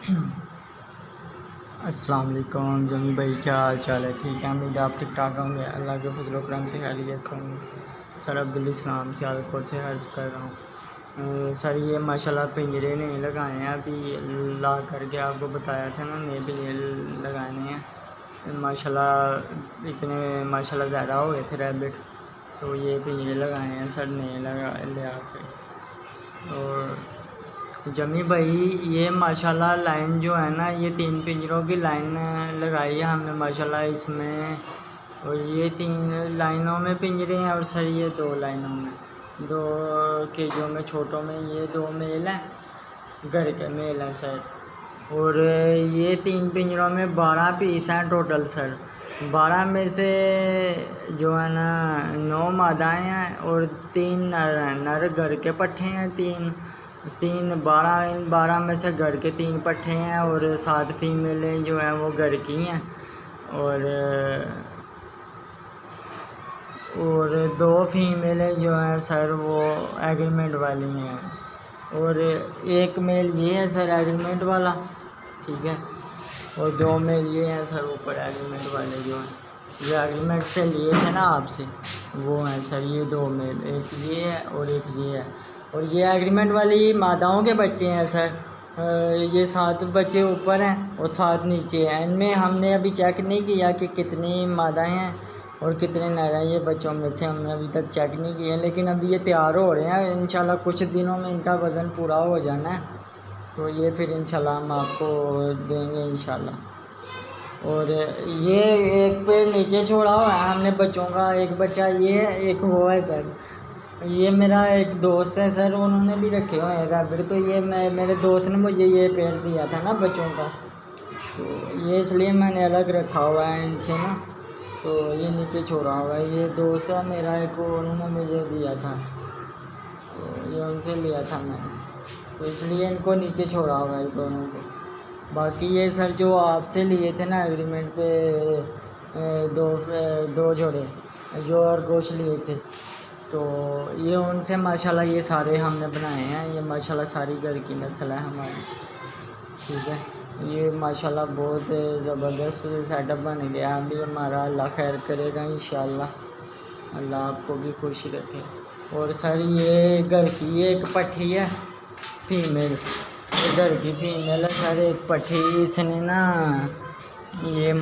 अस्सलाम वालेकुम जमी भाई, क्या हाल चाल है? ठीक है, उम्मीद आप ठीक ठाक होंगे। अल्लाह के फजल करम से खैरियत से होंगे। सर अब्दुल इस्लाम सियालकोट से अर्ज़ कर रहा हूँ। सर ये माशाल्लाह पिंजरे नहीं लगाए हैं, अभी ला करके आपको बताया था ना, नए पिंजरे लगाने हैं। माशाल्लाह इतने माशाल्लाह ज़्यादा हो गए थे रैबिट, तो ये पिंजरे लगाए हैं सर, नए लगा ले आके। और जमी भाई ये माशाल्लाह लाइन जो है ना, ये 3 पिंजरों की लाइन लगाई है हमने माशाल्लाह इसमें। और ये 3 लाइनों में पिंजरे हैं, और सर ये 2 लाइनों में, 2 केजों में, छोटों में ये 2 मेल हैं, घर के मेल हैं सर। और ये 3 पिंजरों में 12 पीस हैं टोटल सर। 12 में से जो है ना 9 मादाएँ हैं और 3 नर हैं। नर घर के पट्ठे हैं, 12 इन 12 में से घर के 3 पट्ठे हैं, और 7 फीमेलें जो हैं वो घर की हैं, और 2 फीमेलें जो हैं सर वो एग्रीमेंट वाली हैं, और 1 मेल ये है सर एग्रीमेंट वाला, ठीक है। और 2 मेल ये हैं सर ऊपर एग्रीमेंट वाले, जो हैं ये एग्रीमेंट से लिए थे ना आपसे, वो हैं सर ये 2 मेल, एक ये है और एक ये है। और ये एग्रीमेंट वाली मादाओं के बच्चे हैं सर। ये 7 बच्चे ऊपर हैं और 7 नीचे हैं। इनमें हमने अभी चेक नहीं किया कि कितनी मादाएं हैं और कितने नर हैं। ये बच्चों में से हमने अभी तक चेक नहीं किया, लेकिन अभी ये तैयार हो रहे हैं। इंशाल्लाह कुछ दिनों में इनका वज़न पूरा हो जाना है, तो ये फिर इंशाल्लाह हम आपको देंगे इंशाल्लाह। और ये एक पे नीचे छोड़ा हुआ है हमने बच्चों का, एक बच्चा ये है, एक वो है सर। ये मेरा एक दोस्त है सर, उन्होंने भी रखे हुए हैं रैबिट, तो ये मेरे दोस्त ने मुझे ये पेड़ दिया था ना बच्चों का, तो ये इसलिए मैंने अलग रखा हुआ है इनसे ना। तो ये नीचे छोड़ा हुआ है, ये दोस्त है मेरा एक, उन्होंने मुझे दिया था, तो ये उनसे लिया था मैंने, तो इसलिए इनको नीचे छोड़ा हुआ है दोनों को। बाकी ये सर जो आपसे लिए थे ना एग्रीमेंट पे, 2 जोड़े जो और गोश्त लिए थे, तो ये उनसे माशाल्लाह ये सारे हमने बनाए हैं। ये माशाल्लाह सारी घर की नस्ल है हमारी, ठीक है। ये माशाल्लाह बहुत ज़बरदस्त सेटअप बन गया अभी हमारा। अल्लाह खैर करेगा इंशाल्लाह, अल्लाह आपको भी खुश रखे। और सर ये घर की एक पट्ठी है फीमेल, ये घर की फीमेल है सर, एक पट्ठी इसने ना ये